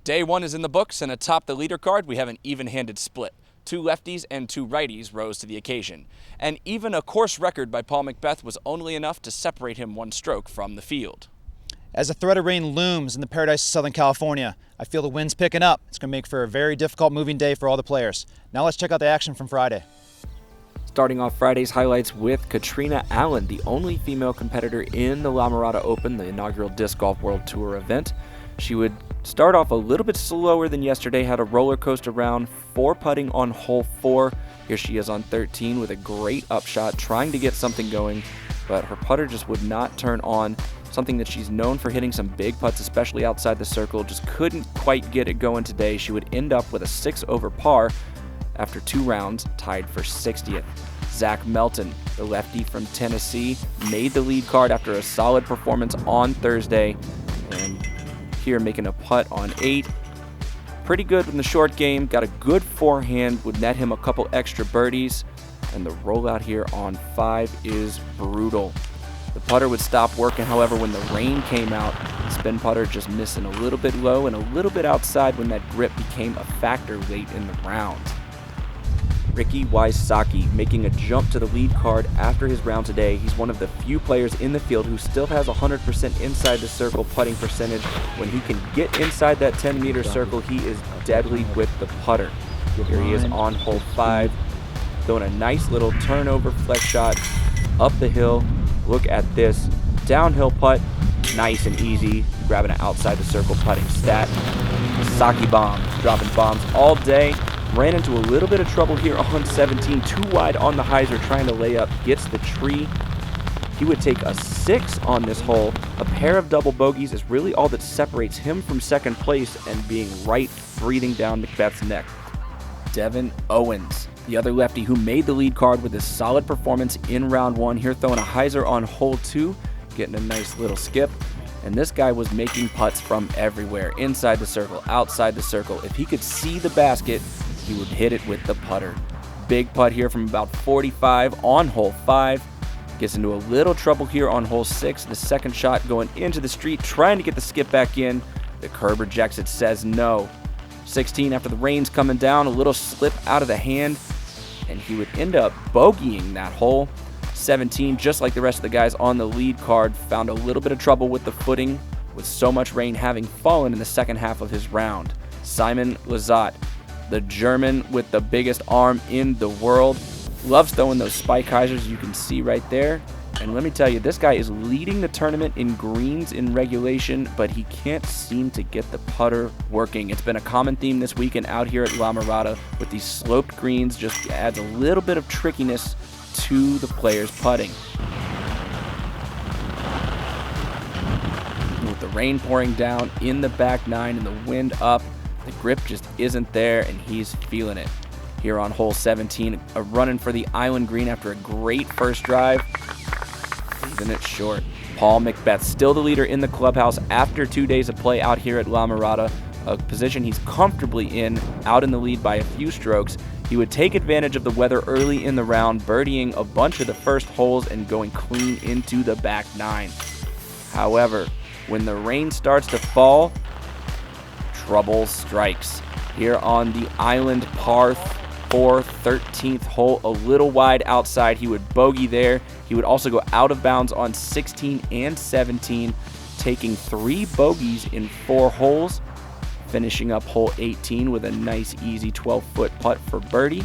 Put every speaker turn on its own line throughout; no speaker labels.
Day one is in the books, and atop the leader card, we have an even-handed split. 2 lefties and 2 righties rose to the occasion. And even a course record by Paul Mcbeth was only enough to separate him 1 stroke from the field.
As the threat of rain looms in the paradise of Southern California, I feel the wind's picking up. It's going to make for a very difficult moving day for all the players. Now let's check out the action from Friday.
Starting off Friday's highlights with Katrina Allen, the only female competitor in the Mirada Open, the inaugural Disc Golf World Tour event. She would start off a little bit slower than yesterday, had a roller coaster round, 4 putting on hole 4. Here she is on 13 with a great upshot, trying to get something going, but her putter just would not turn on. Something that she's known for hitting some big putts, especially outside the circle, just couldn't quite get it going today. She would end up with a 6 over par after 2 rounds, tied for 60th. Zach Melton, the lefty from Tennessee, made the lead card after a solid performance on Thursday, and here making a putt on 8. Pretty good in the short game, got a good forehand, would net him a couple extra birdies, and the rollout here on 5 is brutal. The putter would stop working, however, when the rain came out. The spin putter just missing a little bit low and a little bit outside when that grip became a factor late in the round. Ricky Wysocki making a jump to the lead card after his round today. He's one of the few players in the field who still has 100% inside the circle putting percentage. When he can get inside that 10-meter circle, he is deadly with the putter. Here he is on hole 5, throwing a nice little turnover flex shot up the hill. Look at this downhill putt, nice and easy, grabbing an outside the circle putting stat. Saki bombs, dropping bombs all day. Ran into a little bit of trouble here on 17, too wide on the hyzer, trying to lay up, gets the tree. He would take a 6 on this hole. A pair of double bogeys is really all that separates him from second place and being right breathing down Mcbeth's neck. Devin Owens, the other lefty who made the lead card with a solid performance in round 1, here throwing a hyzer on hole 2, getting a nice little skip. And this guy was making putts from everywhere, inside the circle, outside the circle. If he could see the basket, he would hit it with the putter. Big putt here from about 45 on hole 5. Gets into a little trouble here on hole 6. The second shot going into the street, trying to get the skip back in. The curb rejects it, says no. 16 after the rain's coming down, a little slip out of the hand, and he would end up bogeying that hole. 17, just like the rest of the guys on the lead card, found a little bit of trouble with the footing, with so much rain having fallen in the second half of his round. Simon Lizotte, the German with the biggest arm in the world, loves throwing those spike hyzers you can see right there. And let me tell you, this guy is leading the tournament in greens in regulation, but he can't seem to get the putter working. It's been a common theme this weekend out here at La Mirada with these sloped greens, just adds a little bit of trickiness to the players putting. With the rain pouring down in the back 9 and the wind up, the grip just isn't there, and he's feeling it. Here on hole 17, a running for the island green after a great first drive. Leaving it short. Paul Mcbeth, still the leader in the clubhouse after 2 days of play out here at La Mirada, a position he's comfortably in, out in the lead by a few strokes. He would take advantage of the weather early in the round, birdieing a bunch of the first holes and going clean into the back 9. However, when the rain starts to fall, trouble strikes. Here on the island par 4, 13th hole, a little wide outside. He would bogey there. He would also go out of bounds on 16 and 17, taking 3 bogeys in 4 holes, finishing up hole 18 with a nice easy 12-foot putt for birdie.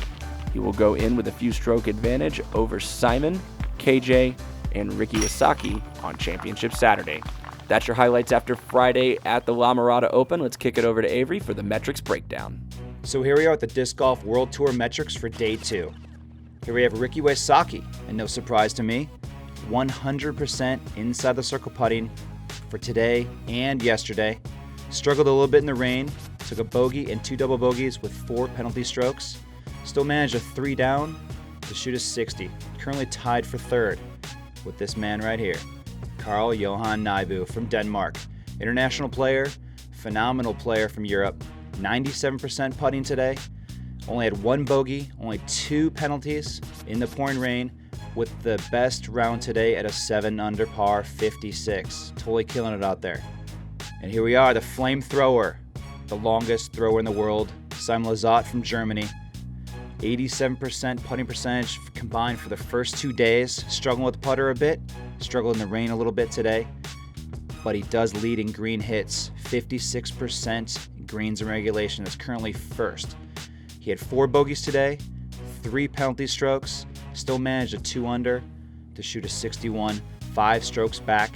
He will go in with a few stroke advantage over Simon, KJ, and Ricky Wysocki on Championship Saturday. That's your highlights after Friday at the La Mirada Open. Let's kick it over to Avery for the metrics breakdown.
So here we are at the Disc Golf World Tour metrics for day 2. Here we have Ricky Wysocki, and no surprise to me, 100% inside the circle putting for today and yesterday. Struggled a little bit in the rain, took a bogey and 2 double bogeys with 4 penalty strokes. Still managed a 3 down to shoot a 60. Currently tied for 3rd with this man right here, Carl Johan Nybu from Denmark. International player, phenomenal player from Europe. 97% putting today. Only had 1 bogey, only 2 penalties in the pouring rain, with the best round today at a 7 under par 56. Totally killing it out there. And here we are, the flamethrower, the longest thrower in the world, Simon Lizotte from Germany. 87% putting percentage combined for the first 2 days. Struggling with the putter a bit, struggled in the rain a little bit today, but he does lead in green hits, 56% greens in regulation. Is currently first. He had 4 bogeys today, 3 penalty strokes, still managed a 2 under to shoot a 61, 5 strokes back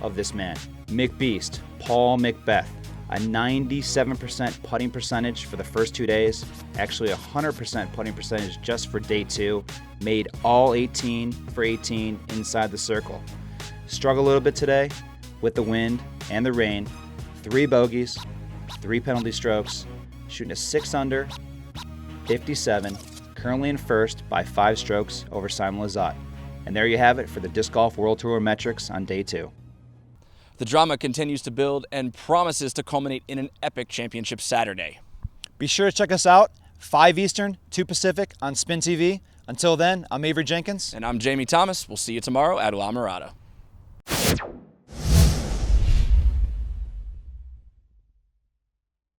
of this man. Mcbeast, Paul Mcbeth, a 97% putting percentage for the first 2 days, actually 100% putting percentage just for day 2, made all 18 for 18 inside the circle. Struggled a little bit today with the wind and the rain, 3 bogeys, 3 penalty strokes, shooting a 6 under, 57, currently in first by 5 strokes over Simon Lizotte. And there you have it for the Disc Golf World Tour metrics on day 2.
The drama continues to build and promises to culminate in an epic championship Saturday.
Be sure to check us out, 5 Eastern, 2 Pacific on Spin TV. Until then, I'm Avery Jenkins.
And I'm Jamie Thomas. We'll see you tomorrow at La Mirada.